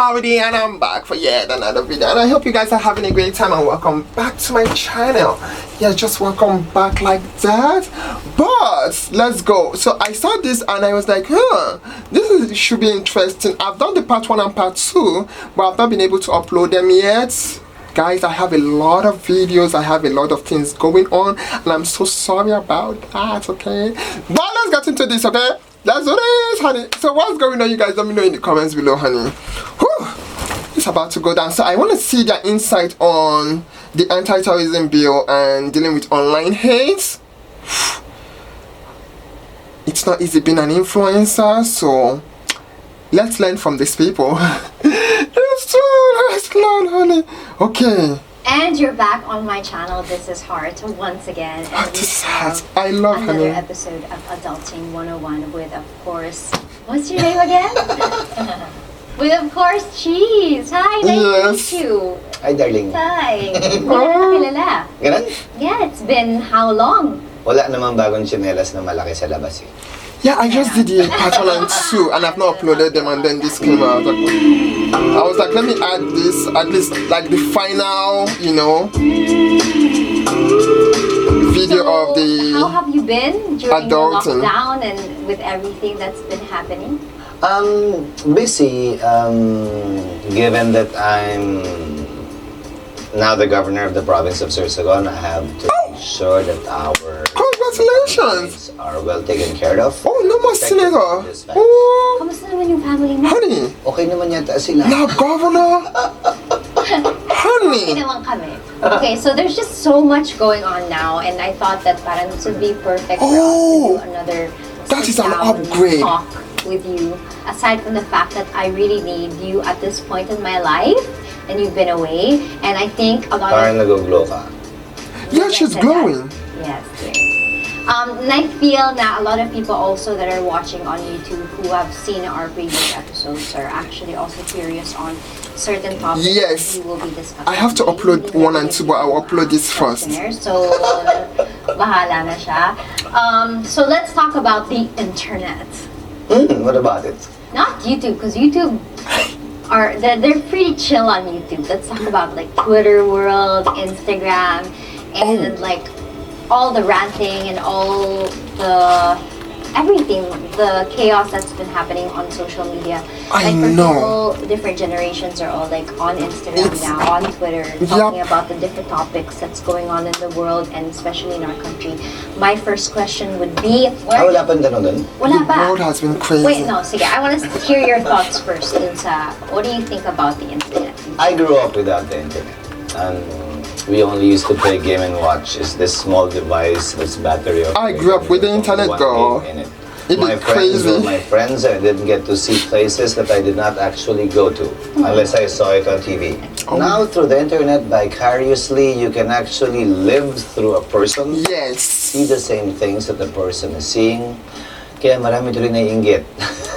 Howdy, and I'm back for yet another video, and I hope you guys are having a great time, and welcome back to my channel. Yeah, just welcome back like that. But let's go. So I saw this and I was like, should be interesting. I've done the part 1 and part 2, but I've not been able to upload them yet. Guys, I have a lot of videos, I have a lot of things going on, and I'm so sorry about that, okay? But let's get into this, okay? Let's do this, honey. So what's going on, you guys? Let me know in the comments below, honey. Whew. It's about to go down. So I want to see their insight on the anti-terrorism bill and dealing with online hate. It's not easy being an influencer, so let's learn from these people. Let's learn, honey. Okay. And you're back on my channel. This is Heart once again. And this is Heart. I love another honey. episode of Adulting 101 with, of course, what's your name again? With, of course, Chiz. Hi, nice to meet you. Hi, darling. Hi. Kilala. Ganun? Yeah, it's been how long? Wala namang bagong tsinelas na malaki sa labas eh. Yeah, I just did the part 1 and 2 and I've not uploaded them, and then this came out. I was like, let me add this, at least like the final, you know, video of the how have you been during adulting. the lockdown and with everything that's been happening? Busy, given that I'm now the governor of the province of Sorsogon. I have to make sure that our congratulations are well taken care of. Oh, no more senator. Oh, Kamusta naman yung family mo? honey, Okay naman yata sila. now governor. Okay Honey. naman kami. Okay, so there's just so much going on now, and I thought that parang this would be perfect for us to do another that is an sit-down upgrade. talk with you. Aside from the fact that I really need you at this point in my life, and you've been away, and I think a lot Parang of... nag-glow ka. Yeah, she's glowing. Yes, yes. And I feel that a lot of people also that are watching on YouTube who have seen our previous episodes are actually also curious on certain topics Yes. that we will be discussing. I have to upload 1 and 2, but I will upload this first. So, bahala na siya. So let's talk about the internet. What about it? Not YouTube, because YouTube they're pretty chill on YouTube. Let's talk about like Twitter world, Instagram, and like all the ranting and all the everything, the chaos that's been happening on social media. I like for know. people, different generations are all like on Instagram now, on Twitter, talking about the different topics that's going on in the world and especially in our country. My first question would be, Wala pang tanong dun? wala The pa. world has been crazy. Wait, no, sige. I want to hear your thoughts first. Dun sa, what do you think about the internet? I grew up without the internet. And we only used to play game and watch. It's this small device that's battery operated. I grew up with the internet, girl. It My is friends crazy. were my friends. I didn't get to see places that I did not actually go to unless I saw it on TV. Now through the internet, vicariously, you can actually live through a person. Yes. See the same things that the person is seeing. Kaya marami tuloy naiinggit.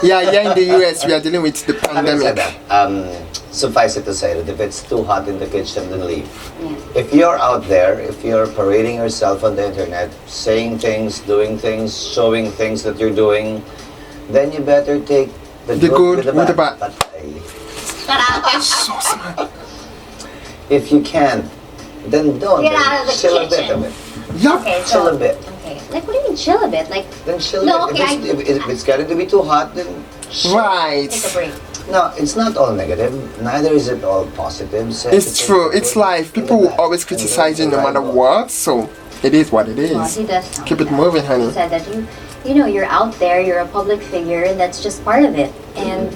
Yeah, in the US, we are dealing with the Having said pandemic. that, suffice it to say that if it's too hot in the kitchen, then leave. Yeah. If you're out there, if you're parading yourself on the internet, saying things, doing things, showing things that you're doing, then you better take the good with the bad. So smart. If you can, then don't. Get out of the chill kitchen. a bit of it. Yup. Okay, Chill so, a bit. okay. Like, what do you mean chill a bit? Like, Then chill No, a bit. okay, If it's getting to be too hot, then Right. take a break. no, it's not all negative. Neither is it all positive. So It's true. It's life. People will always criticize you no matter what, so it is what it Well, is. he does tell Keep me it that. moving, He honey. said that you know, you're out there, you're a public figure, and that's just part of it. And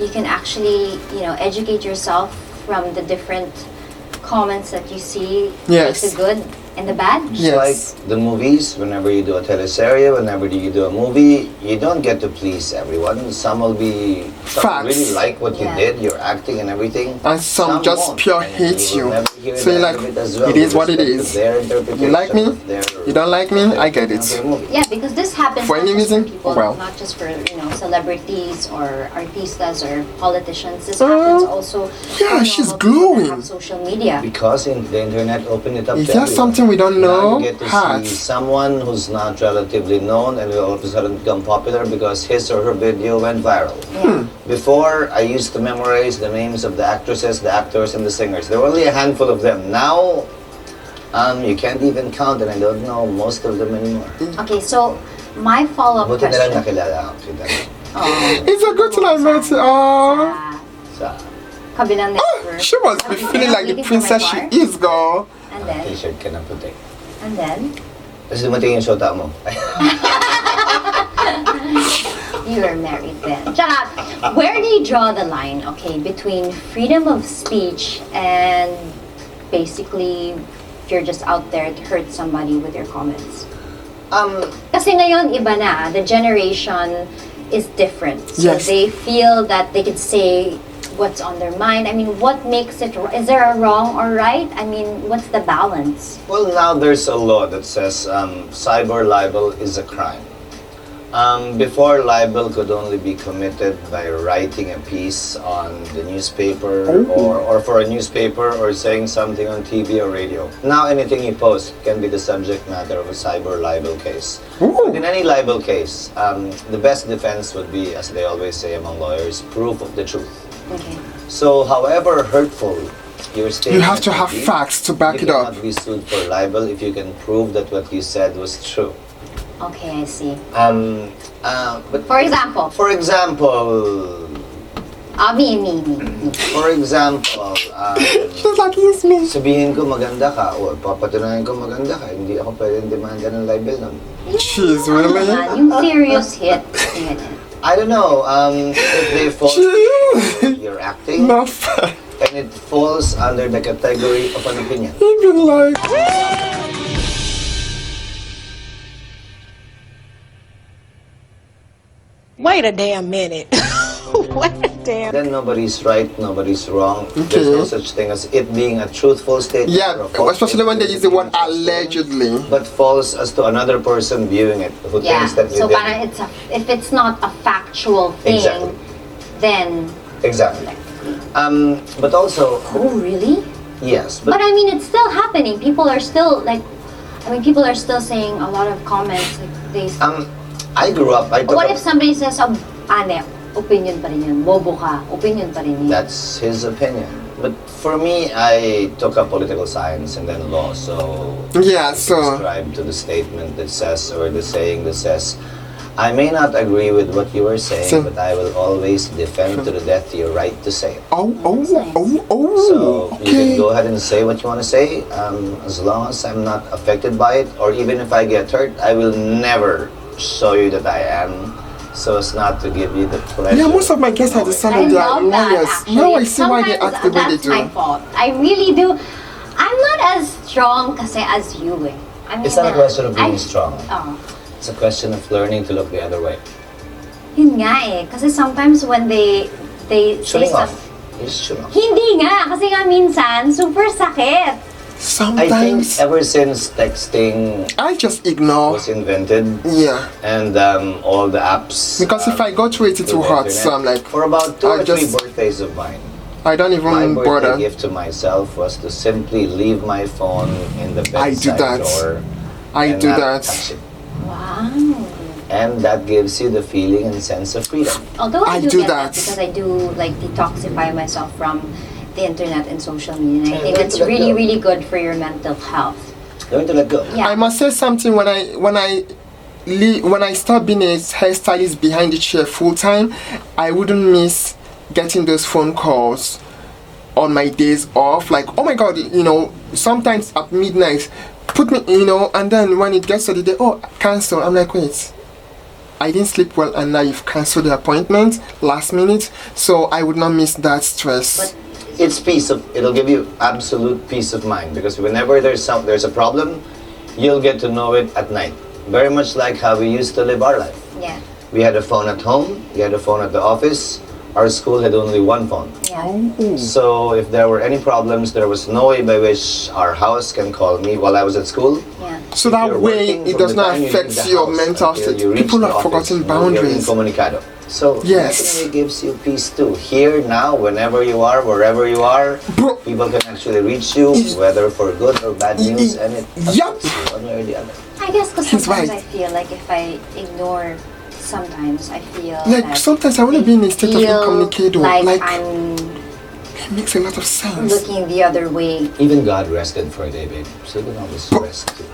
you can actually, you know, educate yourself from the different comments that you see, Yes. like the good and the bad. It's Yes. like the movies, whenever you do a teleserye, whenever you do a movie, you don't get to please everyone. Some will Facts. really like what you Yeah. did, your acting and everything. And some just won't, pure and hate will you. never hear So you're that like, of it as well, it is with what it respect to is. their interpretation You like me? of their- You don't like me? I get it. of their movie. Yeah, because this happens For not any just reason? for people, Well. not just for, you know, celebrities or artistas or politicians. This happens also yeah, for she's normal people that glowing. have social media. Because the internet opened it up Is to there everyone. something something we don't Now know. you get to Hard. see someone who's not relatively known and will all of a sudden become popular because his or her video went viral. Yeah. Before, I used to memorize the names of the actresses, the actors, and the singers. There were only a handful of them. Now, you can't even count, and I don't know most of them anymore. Okay, so my follow-up Buti na lang question. nakilala kita Oh, It's a good thing I met you. Oh. sa kabilang network. She must be feeling like the Waiting for my princess she car. is, girl. And then, t-shirt ka na puti. and then, Tapos dumating yung shota mo. you are married then. Tsaka, where do you draw the line, okay, between freedom of speech and basically you're just out there to hurt somebody with your comments? Kasi ngayon, iba na. The generation is different. So Yes. they feel that they could say what's on their mind. I mean, what makes it, is there a wrong or right? I mean, what's the balance? Well, now there's a law that says cyber libel is a crime. Before, libel could only be committed by writing a piece on the newspaper or for a newspaper or saying something on TV or radio. Now anything you post can be the subject matter of a cyber libel case. But in any libel case, the best defense would be, as they always say among lawyers, proof of the truth. Okay. So however hurtful your statement You have to have may be, facts to back you it up. cannot be sued for libel if you can prove that what you said was true. Okay, I see. But For example, for example, me. for example, She's like, yes, me. sabihin ko maganda ka o papatunayan ko maganda ka, hindi ako pwedeng demanda ng libel nun. She's really. Yung serious hit. Ganyan. I don't know, if they fall She's you're acting not fair. and it falls under the category of an opinion. Even like. Wait a damn minute. Wait a damn. Then nobody's right, nobody's wrong. There's no such thing as it being a truthful statement. Yeah, or a false especially when they use the word statement, allegedly. but false as to another person viewing it who Yeah, thinks that so we parang did. if it's not a factual thing, Exactly. then... Exactly. But also, Oh, really? yes, But I mean, it's still happening. People are still like, people are still saying a lot of comments. Like they. I grew up. I took What up- if somebody says, ane, opinion pa rin yun, bobo ka, opinion pa rin yun. That's his opinion. But for me, I took up political science and then law, so Yeah, I so. subscribe to the statement that says, or the saying that says, I may not agree with what you are saying, So- but I will always defend to the death your right to say it. Oh, That's nice. So you okay. can go ahead and say what you want to say, as long as I'm not affected by it, or even if I get hurt, I will never show you that I am, so as not to give you the pleasure. Yeah, most of my guests are the son I of their love that, lawyers. actually. Now I see why they Sometimes act the way they that's my do. fault. I really do. I'm not as strong kasi as you eh. I mean, It's not a question of being I- strong. Oh. It's a question of learning to look the other way. Yun nga eh. Kasi sometimes when they say Tuning off. something. Just tune off. Hindi nga. Kasi nga minsan, super sakit. I think Sometimes ever since texting I just ignore. was invented Yeah. and all the apps. Because if I go through it, it through will the hurt. So I'm internet, like, for about 2 I or 3 just- birthdays of mine, I don't my even birthday bother. gift to myself was to simply leave my phone in the I do bedside that. door. I and do not that. touch it. Wow. And that gives you the feeling and sense of freedom. Although I I do, do get that that. because I do like detoxify myself from the internet and social media. And I Yeah, think learn it's to let really, go. really good for your mental health. Learn to let go. Yeah. I must say something when I start being a hairstylist behind the chair full time, I wouldn't miss getting those phone calls on my days off. Like, oh my god, sometimes at midnight, put me, and then when it gets to the day, oh, cancel. I'm like, wait, I didn't sleep well, and now you've canceled the appointment last minute, so I would not miss that stress. It's it'll give you absolute peace of mind, because whenever there's a problem, you'll get to know it at night. Very much like how we used to live our life. Yeah. We had a phone at home, we had a phone at the office, our school had only one phone. Yeah. Oh. So if there were any problems, there was no way by which our house can call me while I was at school. Yeah. So If that you're way working it from does the not time you affect leave the your house mental until state. you reach People the have office, forgotten you're boundaries. incommunicado. So Yes. definitely gives you peace too. Here, now, whenever you are, wherever you are, Bro. people can actually reach you, whether for good or bad news, and it Yup. affects you one way or the other. I guess because He's sometimes right. I feel like if I ignore, sometimes I feel Like, that sometimes I wanna they be in a state of feel incommunicado, like- I'm It makes a lot of sense. looking the other way. Even God rested for a day, babe. So you can always rest too.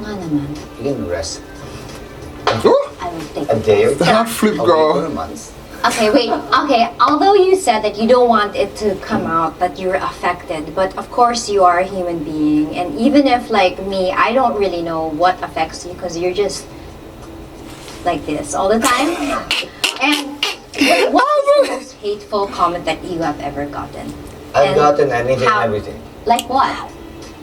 Nga naman. You can rest Oh, I will take a day or it. two, That flip, a week girl. or a month. Okay, wait. Okay, although you said that you don't want it to come out that you're affected, but of course you are a human being, and even if like me, I don't really know what affects you because you're just like this all the time. And what is the most hateful comment that you have ever gotten? I've And gotten anything how- and everything. Like what?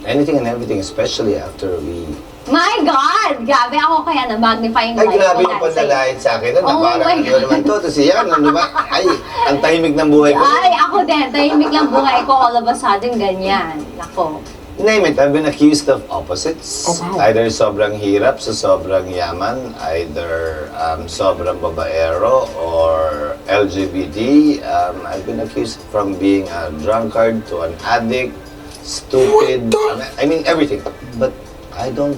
Anything and everything, especially after we... My God! Grabe ako kaya na-magnify yung Ay, life grabe ko yung dahil sa'yo. panlalait sa akin. Ano, Oh parang my ano God. naman to? Tapos yan, ano ba? Ay, ang tahimik ng buhay ko. Ay, ako din. Tahimik lang buhay ko. All of a sudden, ganyan. Nako. Name it, I've been accused of opposites. Oh, wow. Either sobrang hirap sa sobrang yaman, either sobrang babaero or LGBT. I've been accused from being a drunkard to an addict, stupid. What I mean everything. But I don't.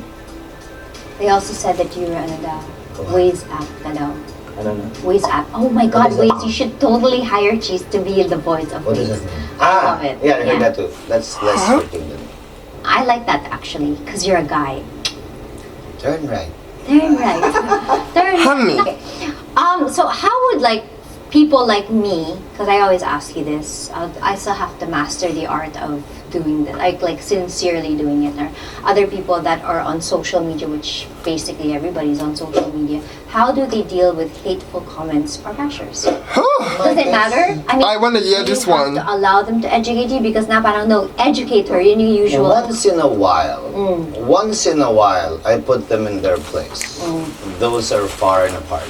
They also said that you were ano daw, Waze app ka daw. I don't know. Waze app. Oh my God, What is that? Waze, you should totally hire Chiz to be the voice of What Waze. does that mean? I love it. Yeah, I heard Yeah. that too. That's less Huh? freaking than me. I like that actually, because you're a guy. Turn right. Turn right. Turn Honey. right. Okay. So how would like people like me, because I always ask you this, I still have to master the art of doing this, like sincerely doing it, or other people that are on social media, which basically everybody's on social media, how do they deal with hateful comments or bashers? Does it matter? I wanna hear do you this have one. to allow them to educate you, because na parang no, educate her, yun yung usual. Once in a while, I put them in their place. Those are far and apart.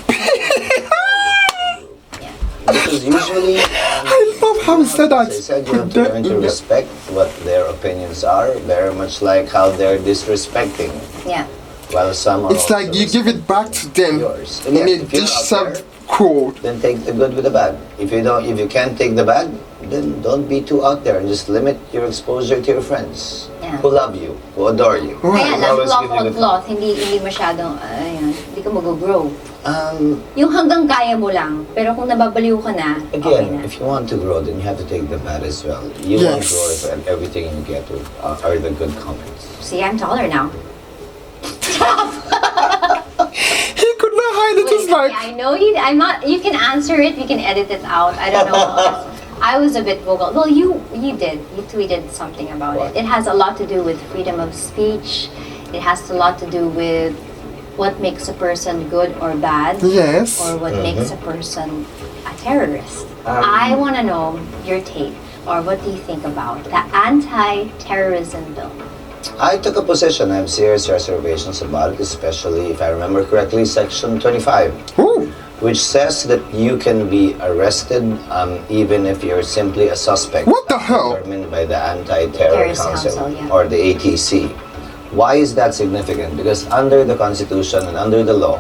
Because usually, I love how he said that. as I said, you have to learn to respect what their opinions are, very much like how they're disrespecting. Yeah. While some are It's like also you give it back to them yours. in Yeah, a if you're dish out served there, cold. then take the good with the bad. If you can't take the bad, then don't be too out there and just limit your exposure to your friends Yeah. who love you, who adore you. Kaya who lang, always cloth give you on good cloth, hindi masyadong, hindi ka mag-grow. Um, Yung hanggang kaya mo lang, pero kung nababaliw ka na, okay Again, na. if you want to grow, then you have to take the bad as well. You won't Yes. grow if everything you get are the good comments. See, I'm taller now. He could not hide it. It's Wait, like, I know you. I'm not. You can answer it. We can edit it out. I don't know. I was a bit vocal. Well, you did. You tweeted something about What? it. It has a lot to do with freedom of speech. It has a lot to do with what makes a person good or bad, yes. or what makes a person a terrorist. Um, I want to know your take, or what do you think about the anti-terrorism bill? I took a position. I have serious reservations about it, especially if I remember correctly, Section 25, Ooh. which says that you can be arrested even if you're simply a suspect. What the hell? Determined by the Anti-Terror Terrorist Council, Council, yeah. or the ATC. Why is that significant? Because under the Constitution and under the law,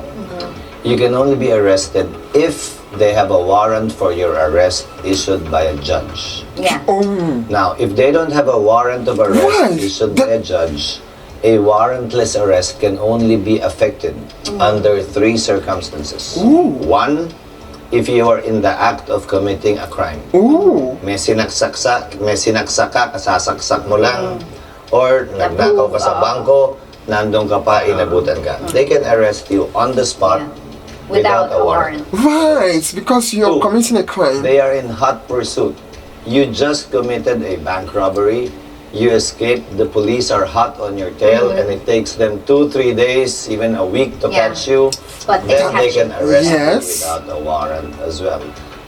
you can only be arrested if they have a warrant for your arrest issued by a judge. Yeah. Oh. Now, if they don't have a warrant of arrest Why? issued by a judge, a warrantless arrest can only be effected under three circumstances. Ooh. One, if you are in the act of committing a crime. Ooh. May sinaksak ka, kasasaksak mo lang, or nagnakaw ka sa bangko, nandun ka pa, inabutan ka. They can arrest you on the spot Without a warrant. Right, because you're Two. committing a crime. They are in hot pursuit. You just committed a bank robbery. You escaped. The police are hot on your tail, and it takes them 2-3 days, even a week to Yeah. catch you. But they Then they catch can you. arrest Yes. you without a warrant as well.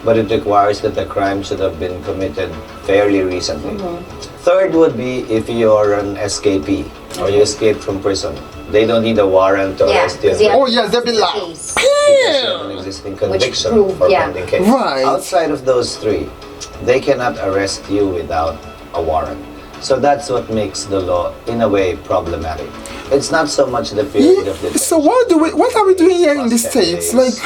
But it requires that the crime should have been committed fairly recently. Third would be if you're an escapee or you escaped from prison. They don't need a warrant to Yeah, arrest you. 'cause you have Oh, yes, they'll be like, case. Because you have an existing conviction prove, for yeah. pending case. Right. Outside of those three, they cannot arrest you without a warrant. So that's what makes the law, in a way, problematic. It's not so much the period of detention. So what are we doing here in the Past 10 States? days. Like,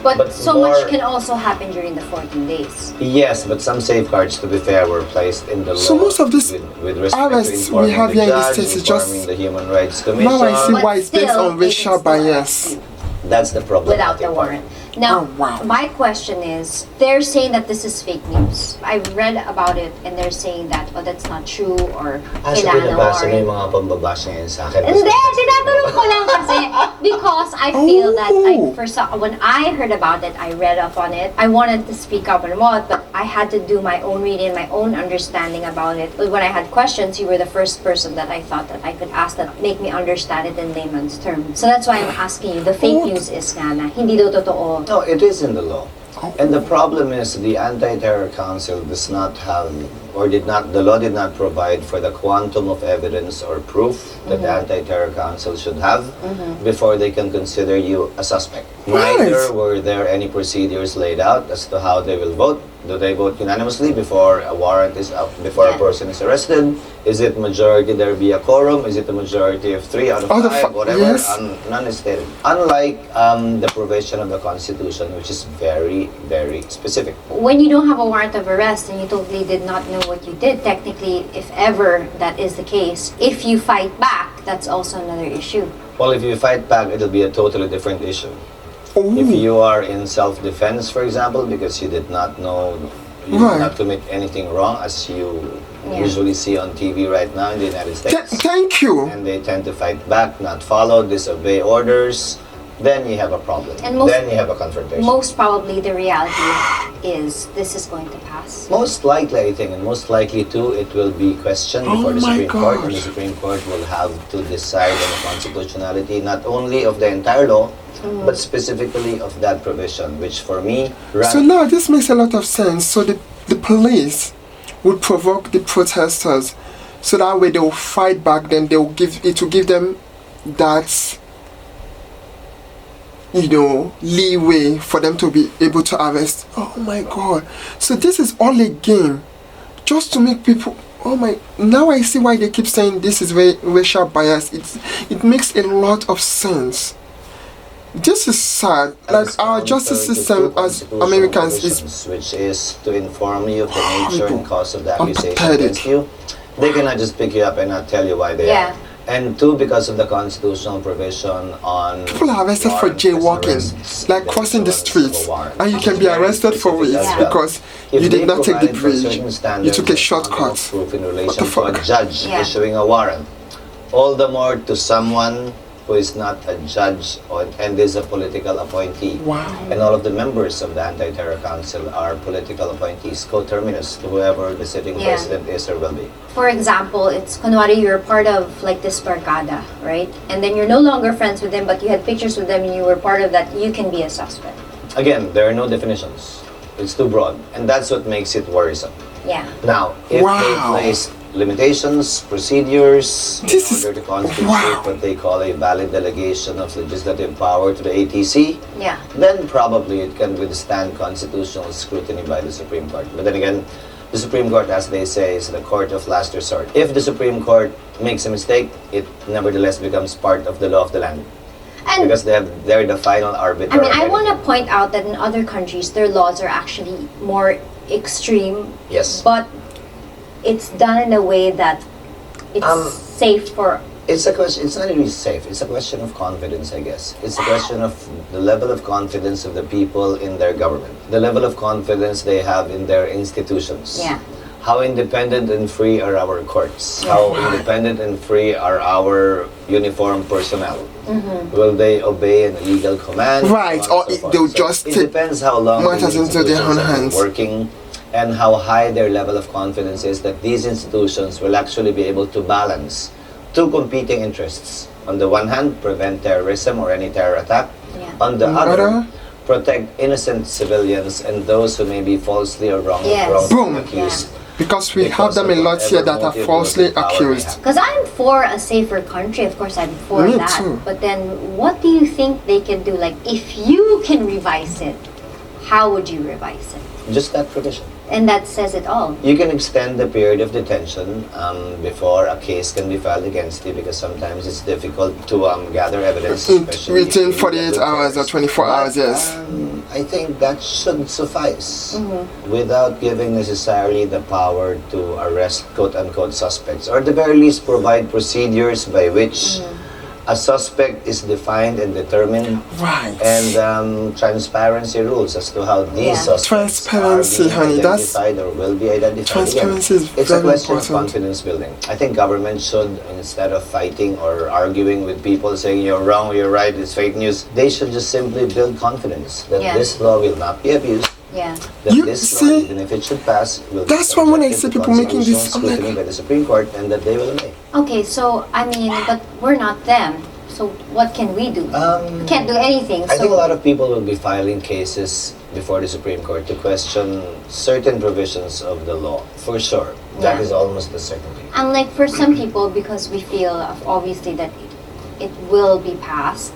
But so more- much can also happen during the 14 days. Yes, but some safeguards, to be fair, were placed in the law. So most of this with respect to arrests we informing have the here in the judge, States is just- informing the Human Rights Commission. Now I see But why it's based still, on they racial can still bias. arrest you That's the problem. without the warrant. Now, Oh, wow. my question is, they're saying that this is fake news. I read about it and they're saying that, oh, that's not true or So kailangan binabasa or... niyo yung mga pambabash ngayon sa akin. Hindi, tinatanong ko lang kasi because I feel that Oh. like when I heard about it, I read up on it. I wanted to speak up and what, but I had to do my own reading, my own understanding about it. But when I had questions, you were the first person that I thought that I could ask that make me understand it in layman's terms. So that's why I'm asking you. The fake news is nga na hindi daw totoo. No, it is in the law. And the problem is the Anti-Terror Council does not have, or the law did not provide for the quantum of evidence or proof that the Anti-Terror Council should have before they can consider you a suspect. Right. Neither were there any procedures laid out as to how they will vote. Do they vote unanimously before a warrant is out, before a Yeah. person is arrested? Is it majority there be a quorum? Is it a majority of 3 out of Out of 5? fi- Whatever. yes. None is stated. Unlike the provision of the Constitution, which is very, very specific. When you don't have a warrant of arrest and you totally did not know what you did, technically, if ever that is the case, if you fight back, that's also another issue. Well, if you fight back, it'll be a totally different issue. Oh, If you are in self-defense, for example, because you did not know, you Right. did not commit anything wrong, as you Yeah. usually see on TV right now in the United States, thank you. and they tend to fight back, not follow, disobey orders, then you have a problem. And most- Then you have a confrontation. Most probably, the reality is this is going to pass. Most likely, I think, and most likely too, it will be questioned Oh before the my Supreme Court, and the gosh. Supreme Court will have to decide on the constitutionality not only of the entire law, but specifically of that provision, which for me, So now this makes a lot of sense. So the police would provoke the protesters, so that way they will fight back. Then they will give it to give them that, you know, leeway for them to be able to arrest. Oh my God! So this is all a game, just to make people. Oh my! Now I see why they keep saying this is racial bias. It makes a lot of sense. This is sad. Like our justice system as Americans is which is to inform you of the nature and cause of the I'm accusation pathetic. against you. They cannot just pick you up and not tell you why they Yeah. are. And two, because of the constitutional provision on people are arrested for warrantless jaywalking, arrests, like the crossing the issuance of a streets, warrant, and you which can is be very arrested for specific it as well. because If you they did not take the provide for bridge. certain You standards took a of shortcut. proof in What relation the to a fuck? judge Yeah. issuing a warrant. All the more to someone who is not a judge and is a political appointee. Wow. And all of the members of the Anti-Terror Council are political appointees, coterminous to whoever the sitting Yeah. president is or will be. For example, it's kunwari you're part of like this barkada, right? And then you're no longer friends with them, but you had pictures with them and you were part of that, you can be a suspect. Again, there are no definitions. It's too broad. And that's what makes it worrisome. Yeah. Now, if Wow. they place limitations, procedures, This in is- order to constitute wow. what they call a valid delegation of legislative power to the ATC, Yeah. then probably it can withstand constitutional scrutiny by the Supreme Court. But then again, the Supreme Court, as they say, is the court of last resort. If the Supreme Court makes a mistake, it nevertheless becomes part of the law of the land. And Because they're the final arbiter. I mean, of I want to anything. point out that in other countries, their laws are actually more extreme, Yes. but it's done in a way that it's safe for. It's a question. It's not really safe. It's a question of confidence, I guess. It's a question of the level of confidence of the people in their government, the level of confidence they have in their institutions. Yeah. How independent and free are our courts? How independent and free are our uniformed personnel? Will they obey an illegal command? Right, So on or and so forth. they'll So just it take depends how long matters these into their institutions own have been hands. working, and how high their level of confidence is that these institutions will actually be able to balance two competing interests. On the one hand, prevent terrorism or any terror attack. Yeah. On the On other, other, protect innocent civilians and those who may be falsely or Yes. wrongfully Boom. accused. because we have Because them a of lot here whatever that are motive falsely or power they accused. have. Because I'm for a safer country, of course, I'm for Me that. too. But then, what do you think they can do? Like, if you can revise it, how would you revise it? Just that provision. And that says it all. You can extend the period of detention before a case can be filed against you, because sometimes it's difficult to gather evidence. especially if Within you 48 hours or 24 hours, yes. I think that should suffice without giving necessarily the power to arrest quote-unquote suspects, or at the very least provide procedures by which a suspect is defined and determined, Right. and transparency rules as to how these suspects Transparency, are being honey, that's- identified or will be identified. Transparency is It's a very question important. of confidence building. I think government should, instead of fighting or arguing with people saying you're wrong, you're right, it's fake news, they should just simply build confidence that Yeah. this law will not be abused, Yeah. that You this see, law, even if it should pass, will be that's why when I subjected see to people making this, constitutional I'm like- scrutiny by the Supreme Court, and that they will obey. Okay, so I mean, but we're not them. So what can we do? We can't do anything. I So think a lot of people will be filing cases before the Supreme Court to question certain provisions of the law, for sure. That Yeah. is almost a certainty. and like for some people, because we feel obviously that it will be passed.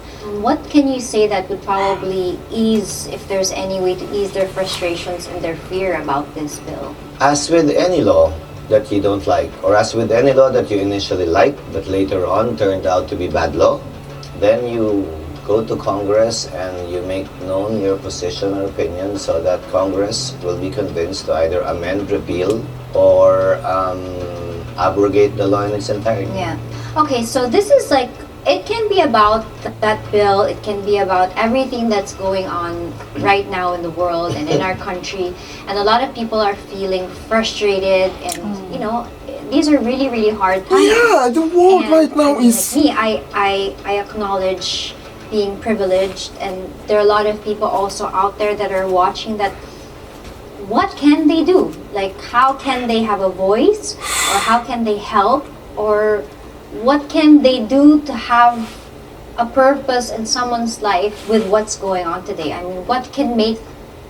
What can you say that would probably ease, if there's any way to ease their frustrations and their fear about this bill? As with any law that you don't like, or as with any law that you initially liked but later on turned out to be bad law, then you go to Congress and you make known your position or opinion so that Congress will be convinced to either amend, repeal, or abrogate the law in its entirety. Yeah. Okay, so this is like, it can be about that bill, it can be about everything that's going on right now in the world and in our country. And a lot of people are feeling frustrated and, you know, these are really, really hard times. Yeah, the world And, right now I mean, is... like me, I acknowledge being privileged, and there are a lot of people also out there that are watching that. What can they do? Like, how can they have a voice, or how can they help, or what can they do to have a purpose in someone's life with what's going on today? I mean, what can make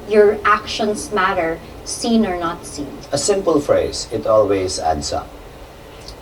your actions matter, seen or not seen? A simple phrase, it always adds up.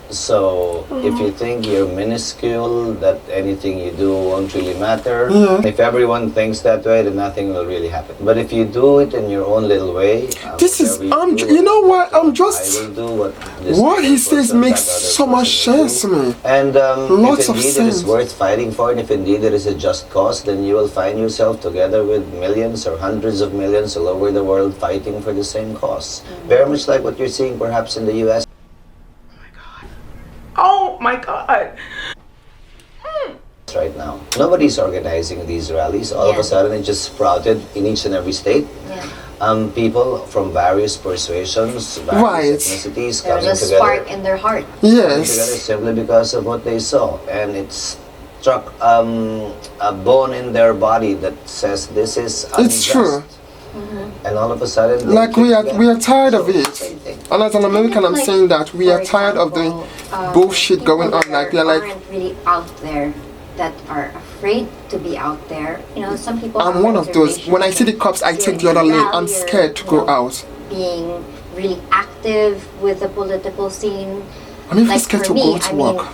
So if you think you're minuscule, that anything you do won't really matter, if everyone thinks that way, then nothing will really happen. But if you do it in your own little way, This is, whatever do, you know what, I'm I just... will do this What he other says person, makes that other so much person will sense do. to me. And Lots if of indeed it sense. is worth fighting for, and if indeed it is a just cause, then you will find yourself together with millions or hundreds of millions all over the world fighting for the same cause. Very much like what you're seeing perhaps in the US. Oh my God. Right now, nobody's organizing these rallies. All of Yeah. a sudden, it just sprouted in each and every state. Yeah. People from various persuasions, Right. various ethnicities There's coming a together, spark in their heart. together Yes. simply because of what they saw, and it struck a bone in their body that says this is unjust. It's true. And all of a sudden, they Like kick back. we are tired of So, it. same thing. And as an American, I'm Like, saying that we for are tired of the example, bullshit people going on. that Like we are like, aren't really out there, that are afraid to be out there. You know, some people. I'm have one of those. reservations When I see the and cops, I they're take the other lane. I'm rally or, scared to you go know, out. Being really active with the political scene. I'm even Like scared for to go me, to I mean, work.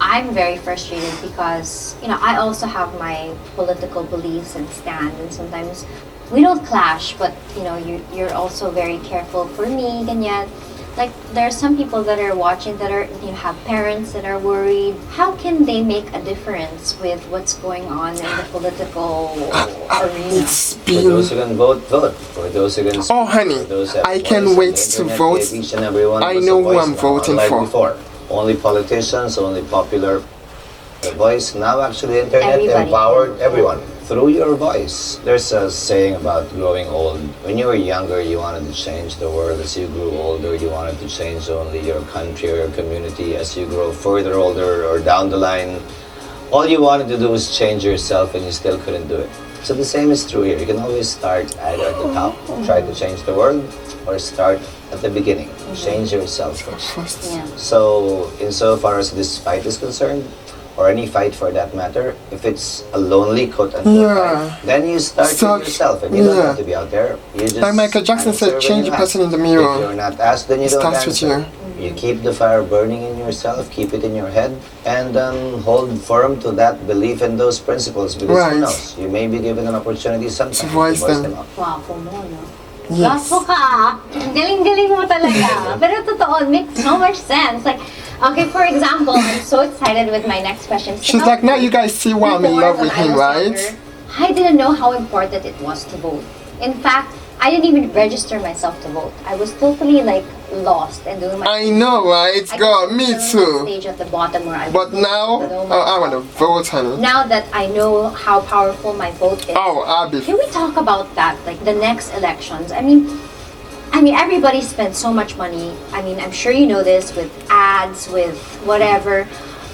I'm very frustrated because, you know, I also have my political beliefs and stand, and sometimes we don't clash, but, you know, you're also very careful for me, ganyan. Like, there are some people that are watching that are, you know, have parents that are worried. How can they make a difference with what's going on in the political arena? It's For been... those who can vote, vote. For those who can speak, Oh, honey, for those who have I can't voice on wait the to internet, vote. give each and every one of I us a know who voice I'm now, voting unlike for. Before. Only politicians, only popular. The voice, now actually internet Everybody. empowered everyone through your voice. There's a saying about growing old. When you were younger, you wanted to change the world. As you grew older, you wanted to change only your country or your community. As you grow further older or down the line, all you wanted to do was change yourself, and you still couldn't do it. So the same is true here. You can always start either at the top, try to change the world, or start at the beginning. Change yourself first. First. Yeah. So, insofar as this fight is concerned, or any fight for that matter, if it's a lonely quote-unquote Yeah. fight, then you start Start- with yourself, and you don't yeah. have to be out there. You just Like Michael Jackson answer said, when change you the ask. person in the mirror. If you're not asked, then you It don't starts with answer. You keep the fire burning in yourself, keep it in your head, and hold firm to that belief and those principles, because Right. who knows, you may be given an opportunity sometime To voice them. out. Wow, for more, no? Yes. Gaso ka. Ang galing-galing mo talaga. Pero totoo, it makes so much sense. Like, okay, for example, I'm so excited with my next question. She's like, now you guys see why I'm in love with him, right? I didn't know how important it was to vote. In fact, I didn't even register myself to vote. I was totally like lost and doing my. I know, right? I God, got me to the too. Stage at the bottom where I. But now, I want to vote, honey. Now that I know how powerful my vote is. Oh, Abby. Can we talk about that? Like the next elections. I mean, everybody spends so much money. I mean, I'm sure you know this with ads, with whatever.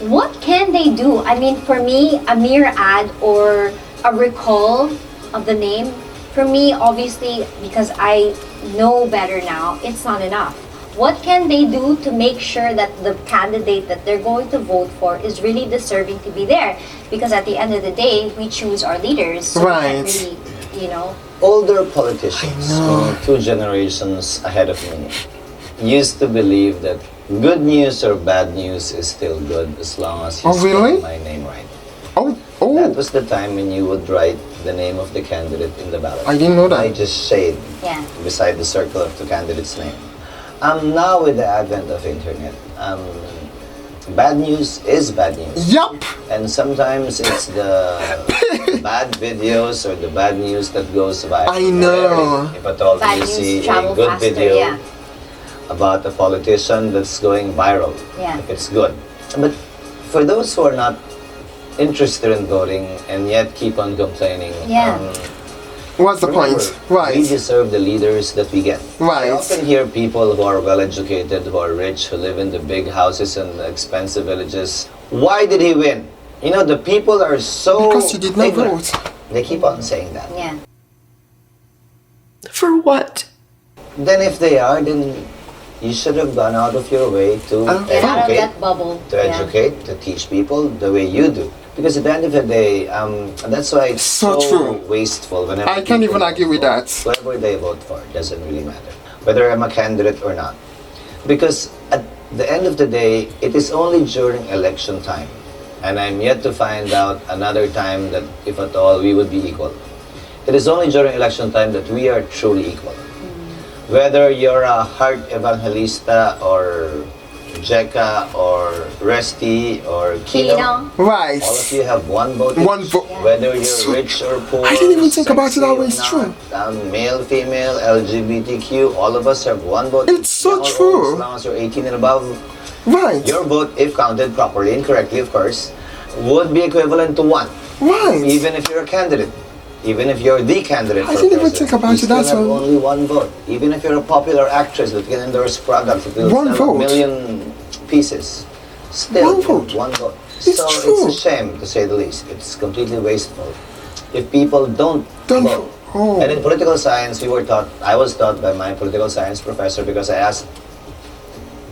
What can they do? I mean, for me, a mere ad or a recall of the name, for me, obviously, because I know better now, it's not enough. What can they do to make sure that the candidate that they're going to vote for is really deserving to be there? Because at the end of the day, we choose our leaders. So Right. we can't really, Older politicians, meaning 2 generations ahead of me, used to believe that good news or bad news is still good as long as you Oh, really? spell my name right. Oh, That was the time when you would write the name of the candidate in the ballot. I didn't know that. I just shade Yeah. beside the circle of the candidate's name. Now with the advent of internet, bad news is bad news. Yup. And sometimes it's the bad videos or the bad news that goes viral. I know. If at all Bad you news see a travel good faster, video yeah. about a politician that's going viral, Yeah. if it's good. But for those who are not interested in voting and yet keep on complaining, Yeah. What's the remember, point? we Right. deserve the leaders that we get. Right. I often hear people who are well educated, who are rich, who live in the big houses and the expensive villages. Why did he win? The people are so Because you did not ignorant. vote. They keep on saying that. Yeah. For what? Then if they are, then you should have gone out of your way to Get out of educate, that bubble. to educate, to teach people the way you do. Because at the end of the day, that's why it's So true. wasteful. Whenever I can't people even argue with vote. that. Whoever they vote for doesn't really matter, whether I'm a candidate or not. Because at the end of the day, it is only during election time, and I'm yet to find out another time that, if at all, we would be equal. It is only during election time that we are truly equal. Whether you're a heart evangelista or Jeka or Resty or Kino, Right. all of you have one vote. One each. vote. Whether you're rich or poor. I didn't even think about it sexy that or way, it's not, true. Male, female, LGBTQ, all of us have one vote. It's so Young or old, true. As long as you're 18 and above, Right. your vote, if counted properly and correctly, of course, would be equivalent to 1. Right. Even if you're a candidate. Even if you're the candidate I for didn't even president, think about you it still that have way. only one vote. Even if you're a popular actress that can endorse products that will One sell vote. 1 million pieces, still One you have vote. one vote. It's so true. it's a shame, to say the least. It's completely wasteful if people don't Don't vote. oh. And in political science, I was taught by my political science professor, because I asked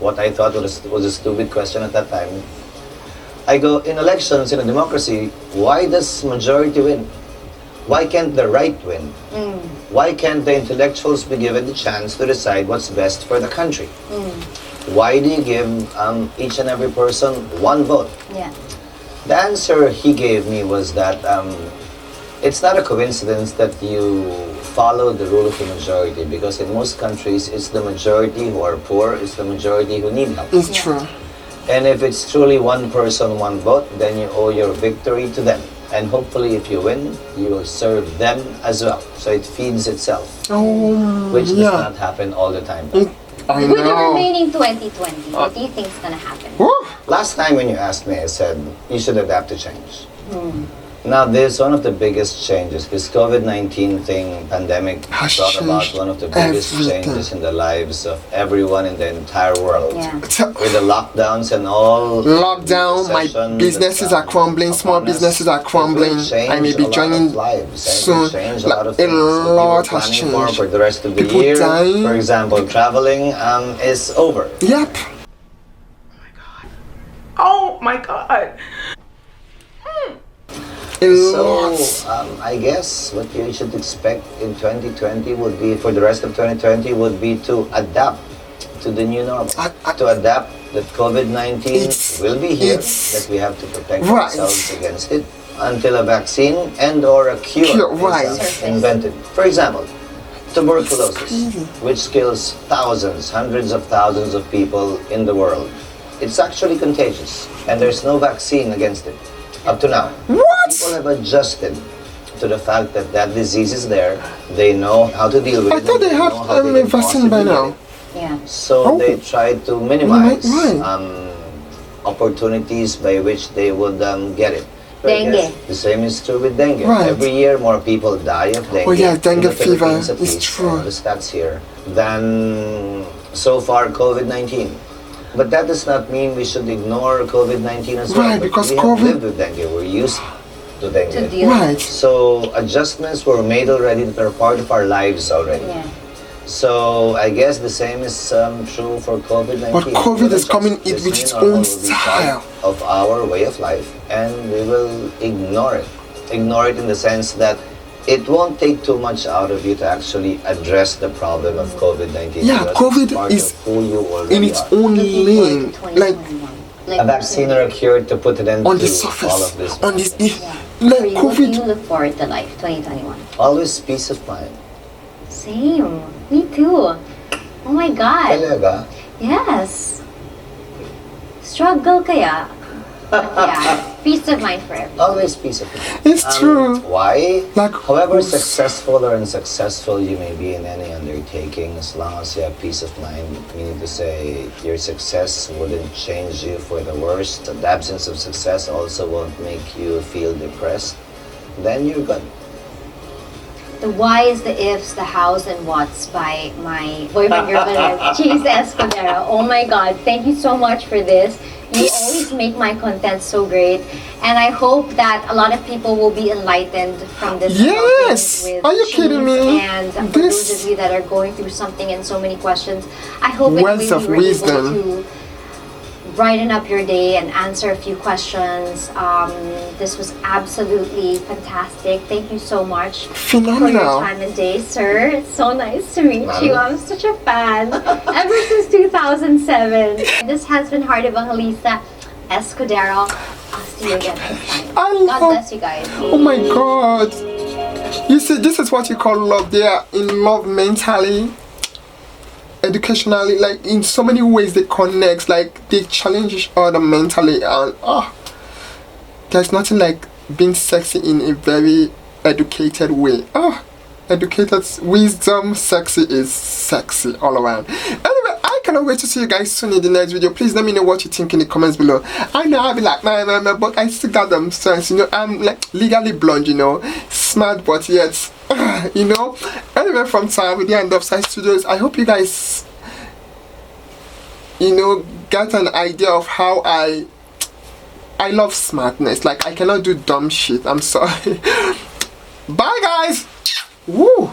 what I thought was a stupid question at that time. I go, in elections, in a democracy, why does majority win? Why can't the right win? Why can't the intellectuals be given the chance to decide what's best for the country? Why do you give each and every person one vote? Yeah. The answer he gave me was that it's not a coincidence that you follow the rule of the majority, because in most countries, it's the majority who are poor, it's the majority who need help. It's true. And if it's truly one person, one vote, then you owe your victory to them. And hopefully, if you win, you will serve them as well. So it feeds itself, which does yeah. not happen all the time. I With the know. remaining 2020, what do you think is gonna happen? Woo. Last time when you asked me, I said, you should adapt to change. Now, this is one of the biggest changes. This COVID-19 thing, pandemic, Has brought about changed one of the biggest everything. changes in the lives of everyone in the entire world. Yeah. With the lockdowns and all. Lockdown, my recession businesses that's, are crumbling, small upon us, businesses are it will crumbling. change I may a be lot joining of lives, and it soon. will change a lot of Like, a things that we were lot has planning changed. for the rest of the People year. dying. For example, traveling is over. Yep. Oh my God. A So, lot. I guess what you should expect in 2020 would be, for the rest of 2020, would be to adapt to the new normal. To adapt that COVID-19 It's- will be here, it's- that we have to protect Right. ourselves against it until a vaccine and or a cure Right. is invented. For example, tuberculosis, which kills thousands, hundreds of thousands of people in the world. It's actually contagious, and there's no vaccine against it up to now. What? People have adjusted to the fact that that disease is there. They know how to deal with it. I thought they know had how they a can vaccine by possibly now. get it. Yeah. So Oh. they try to minimize Right. opportunities by which they would get it. But I Dengue. guess the same is true with dengue. Right. Every year, more people die of dengue. Oh, yeah, in dengue the Philippines, fever at is least, true. The stats here. Than so far COVID-19. But that does not mean we should ignore COVID-19 as well. Right, But because we COVID- have lived with dengue. We're used to dengue. To deal. Right. So adjustments were made already that are part of our lives already. Yeah. So I guess the same is true for COVID-19. But COVID is coming This with new its normal own will be part style. of our way of life, and we will ignore it. Ignore it in the sense that it won't take too much out of you to actually address the problem of COVID-19. Yeah, because COVID it's part is of who you already in its are. own Looking lane. forward to Like 2021. A vaccine or a cure to put an end on the to surface. all of this. On this. madness. Yeah. Like For you, what do you COVID. look forward to life 2021? Always peace of mind. Same. Me too. Oh my God. Talaga? Yes. Struggle kaya. But yeah. Peace of mind for everyone. Always peace of mind. It's true. Why? Like, However who's- successful or unsuccessful you may be in any undertaking, as long as you have peace of mind, meaning to say your success wouldn't change you for the worst, the absence of success also won't make you feel depressed, then you're good. The whys, the ifs, the hows, and whats by my boyfriend girlfriend, Chiz Escudero. Oh my God, thank you so much for this. You always make my content so great, and I hope that a lot of people will be enlightened from this. Yes! talking with Are you Chiz. kidding me? And for This- those of you that are going through something and so many questions, I hope in a Words way of we were wisdom. able to brighten up your day and answer a few questions. This was absolutely fantastic. Thank you so much for your Phenomenal. time and day, sir. It's so nice to meet you. Ma'am. I'm such a fan ever since 2007. This has been Heart Evangelista Escudero. I'll see you again next time. I God love- bless you guys. Oh my God. You see, this is what you call love. They are in love mentally, educationally, like in so many ways they connect, like they challenge each other mentally, and there's nothing like being sexy in a very educated way. Educated wisdom, sexy is sexy all around. Anyway, I cannot wait to see you guys soon in the next video. Please let me know what you think in the comments below. I know I'll be like, nah, but I still got them sense, you know. I'm like legally blonde, you know, smart, but yet, you know. Anyway, from time with the end of Side Studios, I hope you guys, you know, get an idea of how I love smartness. Like, I cannot do dumb shit. I'm sorry. Bye, guys. Woo.